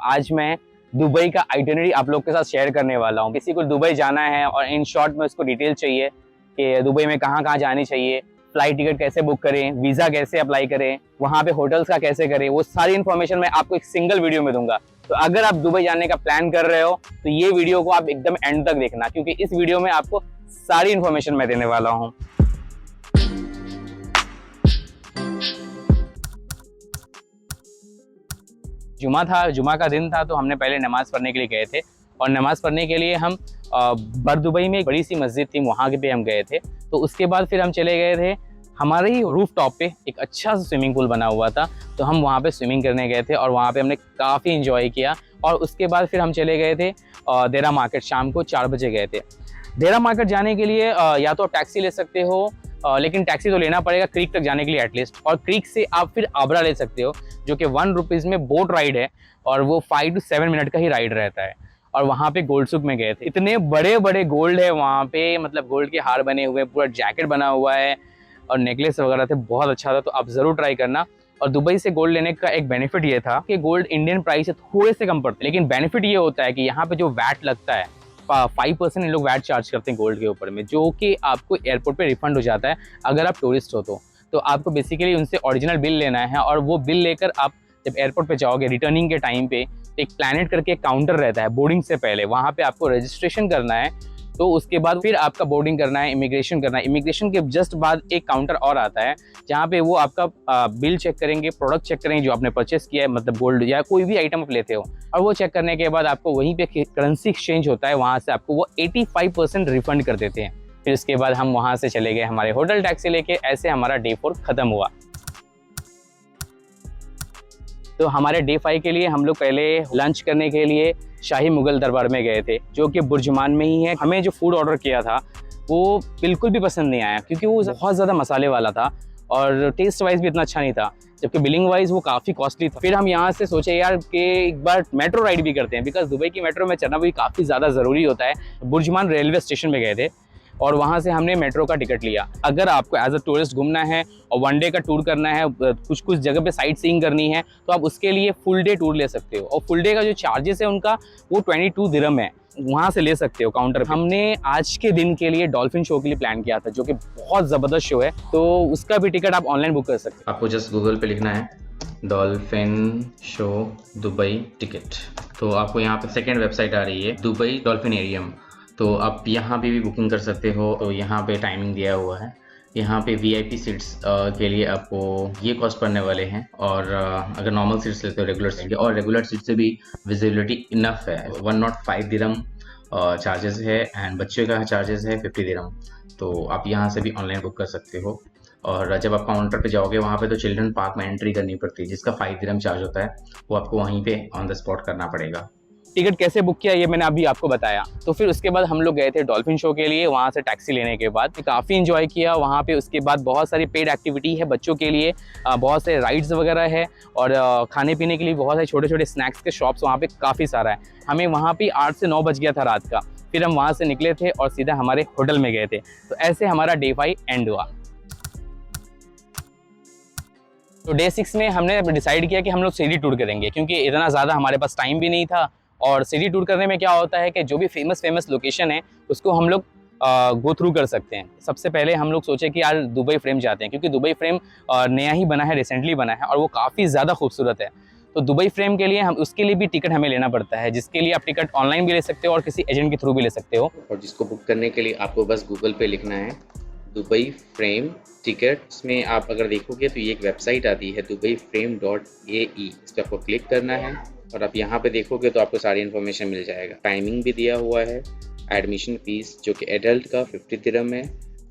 आज मैं दुबई का आइटिनरी आप लोग के साथ शेयर करने वाला हूँ। किसी को दुबई जाना है और इन शॉर्ट में उसको डिटेल चाहिए कि दुबई में कहाँ कहाँ जानी चाहिए, फ्लाइट टिकट कैसे बुक करें, वीज़ा कैसे अप्लाई करें, वहाँ पे होटल्स का कैसे करें, वो सारी इन्फॉर्मेशन मैं आपको एक सिंगल वीडियो में दूंगा। तो अगर आप दुबई जाने का प्लान कर रहे हो तो ये वीडियो को आप एकदम एंड तक देखना, क्योंकि इस वीडियो में आपको सारी इन्फॉर्मेशन मैं देने वाला हूँ। जुमा का दिन था, तो हमने पहले नमाज पढ़ने के लिए गए थे और नमाज पढ़ने के लिए हम बर दुबई में एक बड़ी सी मस्जिद थी, वहाँ पे हम गए थे। तो उसके बाद फिर हम चले गए थे हमारे ही रूफ टॉप पे एक अच्छा सा स्विमिंग पूल बना हुआ था, तो हम वहाँ पे स्विमिंग करने गए थे और वहाँ पे हमने काफ़ी इंजॉय किया। और उसके बाद फिर हम चले गए थे देरा मार्केट, शाम को 4 बजे गए थे। देरा मार्केट जाने के लिए या तो आप टैक्सी ले सकते हो, लेकिन टैक्सी तो लेना पड़ेगा क्रीक तक जाने के लिए एटलीस्ट, और क्रीक से आप फिर आबरा ले सकते हो, जो कि 1 रुपीज़ में बोट राइड है और वो 5 से 7 मिनट का ही राइड रहता है। और वहाँ पे गोल्ड सुक में गए थे, इतने बड़े बड़े गोल्ड है वहाँ पे, मतलब गोल्ड के हार बने हुए, पूरा जैकेट बना हुआ है और नेकलेस वगैरह थे, बहुत अच्छा था। तो आप ज़रूर ट्राई करना। और दुबई से गोल्ड लेने का एक बेनिफिट ये था कि गोल्ड इंडियन प्राइस से थोड़े से कम पड़ते, लेकिन बेनिफिट ये होता है कि यहाँ पे जो वैट लगता है 5% इन लोग वैट चार्ज करते हैं गोल्ड के ऊपर में, जो कि आपको एयरपोर्ट पे रिफंड हो जाता है अगर आप टूरिस्ट हो तो आपको बेसिकली उनसे ओरिजिनल बिल लेना है और वो बिल लेकर आप जब एयरपोर्ट पे जाओगे रिटर्निंग के टाइम पे, एक प्लैनेट करके काउंटर रहता है बोर्डिंग से पहले, वहाँ पे आपको रजिस्ट्रेशन करना है। तो उसके बाद फिर आपका बोर्डिंग करना है, इमिग्रेशन करना है। इमिग्रेशन के जस्ट बाद एक काउंटर और आता है जहाँ पे वो आपका बिल चेक करेंगे, प्रोडक्ट चेक करेंगे जो आपने परचेस किया है, मतलब गोल्ड या कोई भी आइटम आप लेते हो, और वो चेक करने के बाद आपको वहीं पे करेंसी एक्सचेंज होता है, वहाँ से आपको वो 85% रिफंड कर देते हैं। फिर उसके बाद हम वहाँ से चले गए हमारे होटल टैक्सी लेके। ऐसे हमारा डे 4 ख़त्म हुआ। तो हमारे डे 5 के लिए हम लोग पहले लंच करने के लिए शाही मुगल दरबार में गए थे, जो कि बुर्जुमान में ही है। हमें जो फूड ऑर्डर किया था वो बिल्कुल भी पसंद नहीं आया, क्योंकि वो बहुत ज़्यादा मसाले वाला था और टेस्ट वाइज भी इतना अच्छा नहीं था, जबकि बिलिंग वाइज वो काफ़ी कॉस्टली था। फिर हम यहाँ से सोचे यार कि एक बार मेट्रो राइड भी करते हैं, बिकॉज दुबई की मेट्रो में चढ़ना भी काफ़ी ज़्यादा ज़रूरी होता है। बुर्जुमान रेलवे स्टेशन में गए थे और वहाँ से हमने मेट्रो का टिकट लिया। अगर आपको एज अ टूरिस्ट घूमना है और 1 डे का टूर करना है, कुछ जगह पे साइट सीइंग करनी है, तो आप उसके लिए फुल डे टूर ले सकते हो। और फुल डे का जो चार्जेस है उनका वो 22 दिरहम है, वहाँ से ले सकते हो काउंटर। हमने आज के दिन के लिए डॉल्फिन शो के लिए प्लान किया था, जो कि बहुत ज़बरदस्त शो है, तो उसका भी टिकट आप ऑनलाइन बुक कर सकते हो। आपको जस्ट गूगल पे लिखना है डॉल्फिन शो दुबई टिकट, तो आपको यहाँ पे सेकेंड वेबसाइट आ रही है दुबई डॉल्फिनेरियम, तो आप यहाँ पे भी बुकिंग कर सकते हो। तो यहाँ पे टाइमिंग दिया हुआ है। यहाँ पे वीआईपी सीट्स के लिए आपको ये कॉस्ट पड़ने वाले हैं, और अगर नॉर्मल सीट्स लेते हो रेगुलर सीट, और रेगुलर सीट से भी विजिबिलिटी इनफ है। 105 दिरहम चार्जेस है एंड बच्चे का चार्जेस है 50 दिरहम। तो आप यहाँ से भी ऑनलाइन बुक कर सकते हो। और जब आप काउंटर पे जाओगे वहाँ पे तो चिल्ड्रन पार्क में एंट्री करनी पड़ती है, जिसका 5 दिरहम चार्ज होता है, वो आपको वहीं पे ऑन द स्पॉट करना पड़ेगा। टिकट कैसे बुक किया ये मैंने अभी आपको बताया। तो फिर उसके बाद हम लोग गए थे डॉल्फिन शो के लिए। वहाँ से टैक्सी लेने के बाद काफ़ी इंजॉय किया वहाँ पे। उसके बाद बहुत सारी पेड एक्टिविटी है बच्चों के लिए, बहुत से राइड्स वगैरह है, और खाने पीने के लिए बहुत सारे छोटे छोटे स्नैक्स के शॉप्स वहाँ पे काफ़ी सारा है। हमें वहाँ पे 8 से 9 बज गया था रात का। फिर हम वहाँ से निकले थे और सीधा हमारे होटल में गए थे। तो ऐसे हमारा डे 5 एंड हुआ। तो डे 6 में हमने डिसाइड किया कि हम लोग सिटी टूर करेंगे, क्योंकि इतना ज़्यादा हमारे पास टाइम भी नहीं था। और सिटी टूर करने में क्या होता है कि जो भी फेमस लोकेशन है उसको हम लोग गो थ्रू कर सकते हैं। सबसे पहले हम लोग सोचे कि यार दुबई फ्रेम जाते हैं, क्योंकि दुबई फ्रेम नया ही बना है, रिसेंटली बना है और वो काफ़ी ज़्यादा खूबसूरत है। तो दुबई फ्रेम के लिए हम उसके लिए भी टिकट हमें लेना पड़ता है, जिसके लिए आप टिकट ऑनलाइन भी ले सकते हो और किसी एजेंट के थ्रू भी ले सकते हो। और जिसको बुक करने के लिए आपको बस गूगल पे लिखना है दुबई फ्रेम टिकट्स में। आप अगर देखोगे तो ये एक वेबसाइट आती है dubaiframe.ae, इस पर आपको क्लिक करना है और आप यहाँ पे देखोगे तो आपको सारी इन्फॉर्मेशन मिल जाएगा। टाइमिंग भी दिया हुआ है, एडमिशन फीस जो कि एडल्ट का 50 दिरहम है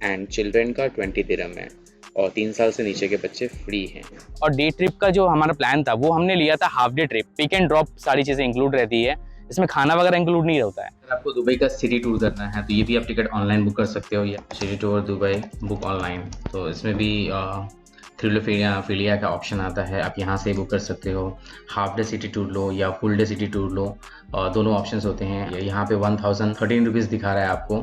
एंड चिल्ड्रन का 20 दिरहम है, और 3 साल से नीचे के बच्चे फ्री हैं। और डे ट्रिप का जो हमारा प्लान था वो हमने लिया था half day trip, pick and drop सारी चीज़ें इंक्लूड रहती है, इसमें खाना वगैरह इंक्लूड नहीं होता है। अगर आपको दुबई का सिटी टूर करना है तो ये भी आप टिकट ऑनलाइन बुक कर सकते हो, या city tour Dubai book online. तो इसमें भी थ्रिलोफिलिया का ऑप्शन आता है, आप यहाँ से बुक कर सकते हो। हाफ डे सिटी टूर लो या फुल डे सिटी टूर लो, दोनों ऑप्शंस होते हैं। यहाँ पे 1013 रुपीज़ दिखा रहा है आपको,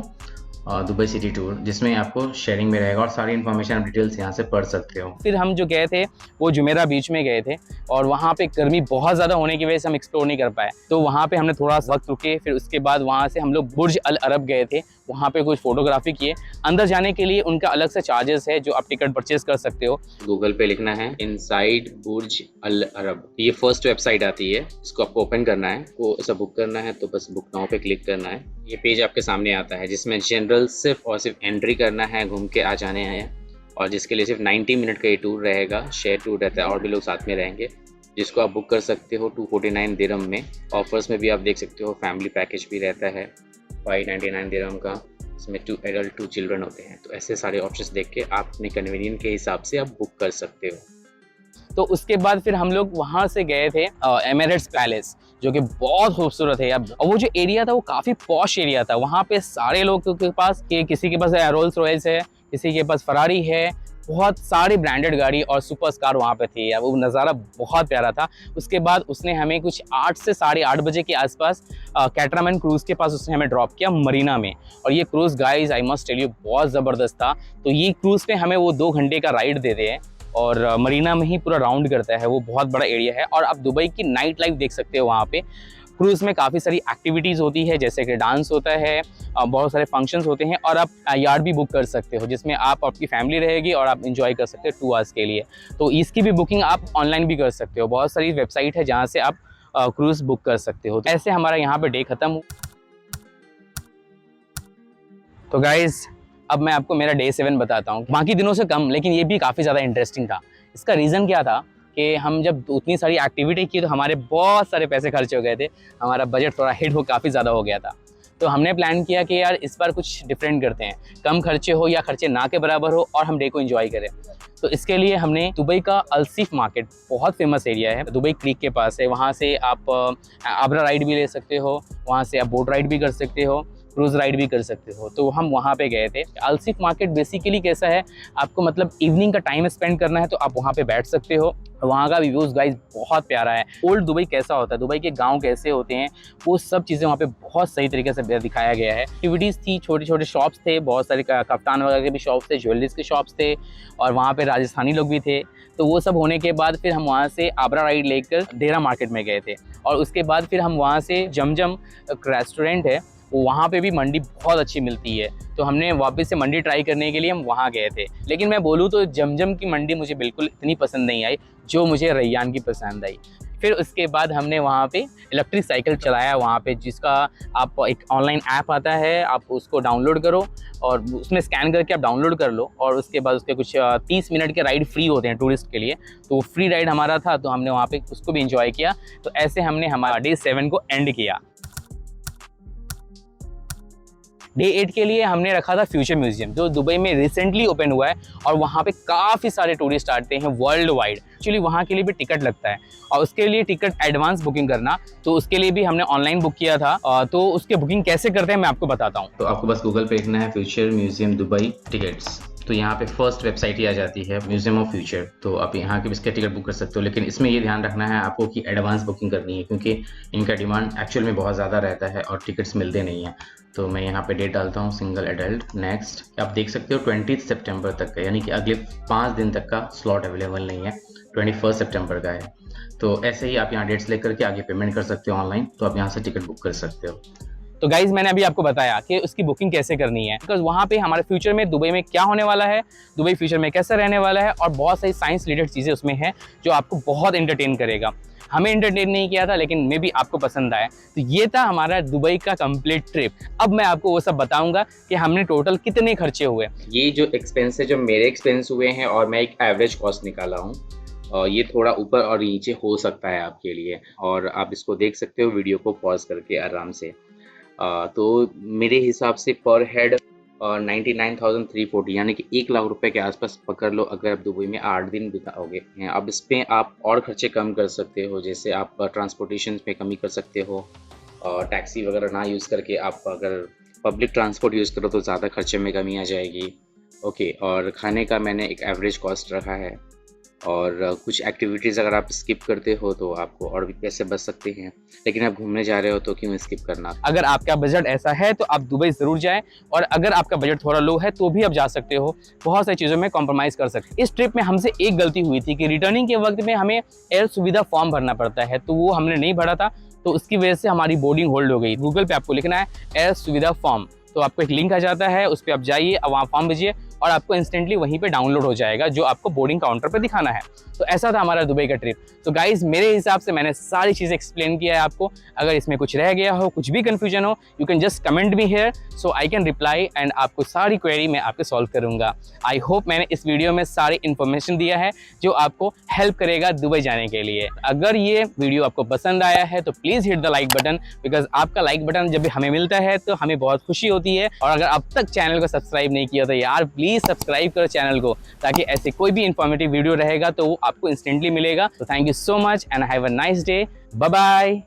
दुबई सिटी टूर, जिसमें आपको शेयरिंग में रहेगा और सारी इन्फॉर्मेशन आप डिटेल्स यहाँ से पढ़ सकते हो। फिर हम जो गए थे वो जुमेरा बीच में गए थे और वहाँ पे गर्मी बहुत ज़्यादा होने की वजह से हम एक्सप्लोर नहीं कर पाए, तो वहाँ पे हमने थोड़ा वक्त रुके। फिर उसके बाद वहाँ से हम लोग बुर्ज अल अरब गए थे, वहाँ पे कुछ फोटोग्राफी किए। अंदर जाने के लिए उनका अलग से चार्जेस है जो आप टिकट परचेज कर सकते हो। गूगल पे लिखना है इनसाइड बुर्ज अल अरब, ये फर्स्ट वेबसाइट आती है, इसको आपको ओपन करना है, को ऐसा बुक करना है तो बस बुक नाउ पे क्लिक करना है। ये पेज आपके सामने आता है जिसमें जनरल सिर्फ और सिर्फ एंट्री करना है, घूम के आ जाने हैं, और जिसके लिए सिर्फ 90 मिनट का ये टूर रहेगा। शेयर टूर रहता है और भी लोग साथ में रहेंगे, जिसको आप बुक कर सकते हो 249 दिरहम में। ऑफर्स में भी आप देख सकते हो फैमिली पैकेज भी रहता है 599 दिरहम का, इसमें 2 एडल्ट 2 चिल्ड्रन होते हैं। तो ऐसे सारे ऑप्शंस देख के आप अपने कन्वीनियंट के हिसाब से आप बुक कर सकते हो। तो उसके बाद फिर हम लोग वहाँ से गए थे एमिरेट्स पैलेस, जो कि बहुत खूबसूरत है। अब वो जो एरिया था वो काफ़ी पॉश एरिया था। वहाँ पे सारे लोग के पास किसी के पास रोल्स रॉयल्स है, किसी के पास फरारी है, बहुत सारी ब्रांडेड गाड़ी और सुपर कार वहाँ पे थी। वो नज़ारा बहुत प्यारा था। उसके बाद उसने हमें कुछ 8 से 8:30 बजे के आसपास कैटरामैन क्रूज़ के पास उसने हमें ड्रॉप किया मरीना में। और ये cruise guys I must tell you बहुत ज़बरदस्त था। तो ये क्रूज़ पे हमें वो 2 घंटे का राइड देते हैं और मरीना में ही पूरा राउंड करता है। वो बहुत बड़ा एरिया है और आप दुबई की नाइट लाइफ देख सकते हो। वहाँ पे क्रूज़ में काफ़ी सारी एक्टिविटीज़ होती है, जैसे कि डांस होता है, बहुत सारे फंक्शंस होते हैं, और आप यार्ड भी बुक कर सकते हो जिसमें आप आपकी फैमिली रहेगी और आप इंजॉय कर सकते हो 2 आवर्स के लिए। तो इसकी भी बुकिंग आप ऑनलाइन भी कर सकते हो। बहुत सारी वेबसाइट है जहाँ से आप क्रूज़ बुक कर सकते हो। तो ऐसे हमारा यहाँ पे डे ख़त्म हुआ। तो गाइज़ अब मैं आपको मेरा डे 7 बताता हूँ, बाकी दिनों से कम, लेकिन ये भी काफ़ी ज़्यादा इंटरेस्टिंग था। इसका रीज़न क्या था कि हम जब उतनी सारी एक्टिविटी की तो हमारे बहुत सारे पैसे खर्च हो गए थे। हमारा बजट थोड़ा हिट हो काफ़ी ज़्यादा हो गया था। तो हमने प्लान किया कि यार इस बार कुछ डिफरेंट करते हैं, कम खर्चे हो या खर्चे ना के बराबर हो और हम डे को एंजॉय करें। तो इसके लिए हमने दुबई का अलसीफ मार्केट, बहुत फेमस एरिया है, दुबई क्रीक के पास है, वहाँ से आप आबरा राइड भी ले सकते हो, वहाँ से आप बोट राइड भी कर सकते हो, क्रूज़ राइड भी कर सकते हो। तो हम वहाँ पे गए थे। अलसीफ मार्केट बेसिकली कैसा है, आपको मतलब इवनिंग का टाइम स्पेंड करना है तो आप वहाँ पे बैठ सकते हो। वहाँ का व्यूज़ गाइस बहुत प्यारा है। ओल्ड दुबई कैसा होता है, दुबई के गांव कैसे होते हैं, वो सब चीज़ें वहाँ पे बहुत सही तरीके से दिखाया गया है। एक्टिविटीज़ थी, छोटे छोटे शॉप्स थे, बहुत सारे कप्तान वगैरह के भी शॉप्स थे, ज्वेलरीज के शॉप्स थे, और वहाँ पे राजस्थानी लोग भी थे। तो वो सब होने के बाद फिर हम वहाँ से आबरा राइड लेकर देरा मार्केट में गए थे, और उसके बाद फिर हम वहाँ से जमजम रेस्टोरेंट है, वहाँ पे भी मंडी बहुत अच्छी मिलती है। तो हमने वापस से मंडी ट्राई करने के लिए हम वहाँ गए थे। लेकिन मैं बोलूँ तो जमजम की मंडी मुझे बिल्कुल इतनी पसंद नहीं आई जो मुझे रैयान की पसंद आई। फिर उसके बाद हमने वहाँ पे इलेक्ट्रिक साइकिल चलाया वहाँ पे, जिसका आप एक ऑनलाइन ऐप आता है, आप उसको डाउनलोड करो और उसमें स्कैन करके आप डाउनलोड कर लो, और उसके बाद उसके कुछ 30 मिनट के राइड फ्री होते हैं टूरिस्ट के लिए। तो वो फ्री राइड हमारा था, तो हमने वहाँ पे उसको भी इंजॉय किया। तो ऐसे हमने हमारा डे 7 को एंड किया। डे 8 के लिए हमने रखा था फ्यूचर म्यूजियम, जो दुबई में रिसेंटली ओपन हुआ है, और वहाँ पे काफ़ी सारे टूरिस्ट आते हैं वर्ल्ड वाइड। एक्चुअली वहाँ के लिए भी टिकट लगता है, और उसके लिए टिकट एडवांस बुकिंग करना, तो उसके लिए भी हमने ऑनलाइन बुक किया था। तो उसके बुकिंग कैसे करते हैं मैं आपको बताता हूँ। तो आपको बस गूगल पे लिखना है फ्यूचर म्यूजियम दुबई टिकट्स, तो यहाँ पे फर्स्ट वेबसाइट ही आ जाती है म्यूजियम ऑफ फ्यूचर। तो आप यहाँ के इसके टिकट बुक कर सकते हो, लेकिन इसमें ये ध्यान रखना है आपको कि एडवांस बुकिंग करनी है, क्योंकि इनका डिमांड एक्चुअल में बहुत ज़्यादा रहता है और टिकट्स मिलते नहीं हैं। तो मैं यहाँ पे डेट डालता हूँ, सिंगल एडल्ट, नेक्स्ट। आप देख सकते हो 20 सितंबर तक का, यानी कि अगले 5 दिन तक का स्लॉट अवेलेबल नहीं है, 21 सितंबर का है। तो ऐसे ही आप यहाँ डेट्स लेकर के आगे पेमेंट कर सकते हो ऑनलाइन, तो आप यहाँ से टिकट बुक कर सकते हो। तो गाइज मैंने अभी आपको बताया कि उसकी बुकिंग कैसे करनी है, बिकॉज वहाँ पे हमारे फ्यूचर में दुबई में क्या होने वाला है, दुबई फ्यूचर में कैसा रहने वाला है, और बहुत सारी साइंस रिलेटेड चीज़ें उसमें हैं जो आपको बहुत एंटरटेन करेगा। हमें एंटरटेन नहीं किया था, लेकिन मे भी आपको पसंद आया। तो ये था हमारा दुबई का कंप्लीट ट्रिप। अब मैं आपको वो सब बताऊंगा कि हमने टोटल कितने खर्चे हुए। ये जो एक्सपेंस है, जो मेरे एक्सपेंस हुए हैं, और मैं एक एवरेज कॉस्ट निकाला हूँ, और ये थोड़ा ऊपर और नीचे हो सकता है आपके लिए, और आप इसको देख सकते हो वीडियो को पॉज करके आराम से। तो मेरे हिसाब से पर हेड 99,340, यानी कि 1 लाख रुपए के आसपास पकड़ लो अगर आप दुबई में 8 दिन बिताओगे। अब इस पर आप और खर्चे कम कर सकते हो, जैसे आप ट्रांसपोर्टेशन में कमी कर सकते हो, और टैक्सी वगैरह ना यूज़ करके आप अगर पब्लिक ट्रांसपोर्ट यूज़ करो तो ज़्यादा खर्चे में कमी आ जाएगी। ओके, और खाने का मैंने एक एवरेज कॉस्ट रखा है, और कुछ एक्टिविटीज़ अगर आप स्किप करते हो तो आपको और भी पैसे बच सकते हैं, लेकिन आप घूमने जा रहे हो तो क्यों स्किप करना। अगर आपका बजट ऐसा है तो आप दुबई ज़रूर जाएं, और अगर आपका बजट थोड़ा लो है तो भी आप जा सकते हो, बहुत सारी चीज़ों में कॉम्प्रोमाइज़ कर सकते हैं। इस ट्रिप में हमसे एक गलती हुई थी कि रिटर्निंग के वक्त में हमें एयर सुविधा फॉर्म भरना पड़ता है, तो वो हमने नहीं भरा था, तो उसकी वजह से हमारी बोर्डिंग होल्ड हो गई। गूगल पे आपको लिखना है एयर सुविधा फॉर्म, तो आपको एक लिंक आ जाता है, उस पर आप जाइए, वहाँ फॉर्म भेजिए और आपको इंस्टेंटली वहीं पे डाउनलोड हो जाएगा जो आपको बोर्डिंग काउंटर पे दिखाना है। तो ऐसा था हमारा दुबई का ट्रिप। तो गाइज मेरे हिसाब से मैंने सारी चीज़ें एक्सप्लेन किया है आपको। अगर इसमें कुछ रह गया हो, कुछ भी कन्फ्यूजन हो, you can just comment me here, so I can reply and आपको सारी क्वेरी मैं आपको सॉल्व करूँगा। आई होप मैंने इस वीडियो में सारी इन्फॉर्मेशन दिया है जो आपको हेल्प करेगा दुबई जाने के लिए। अगर ये वीडियो आपको पसंद आया है तो please hit the like button, because आपका लाइक बटन जब भी हमें मिलता है तो हमें बहुत खुशी होती है। और अगर अब तक चैनल को सब्सक्राइब नहीं किया तो यार प्लीज़ सब्सक्राइब करो चैनल को, ताकि ऐसे कोई भी इंफॉर्मेटिव वीडियो रहेगा तो वो आपको इंस्टेंटली मिलेगा। तो thank you so much and have a nice day. Bye bye.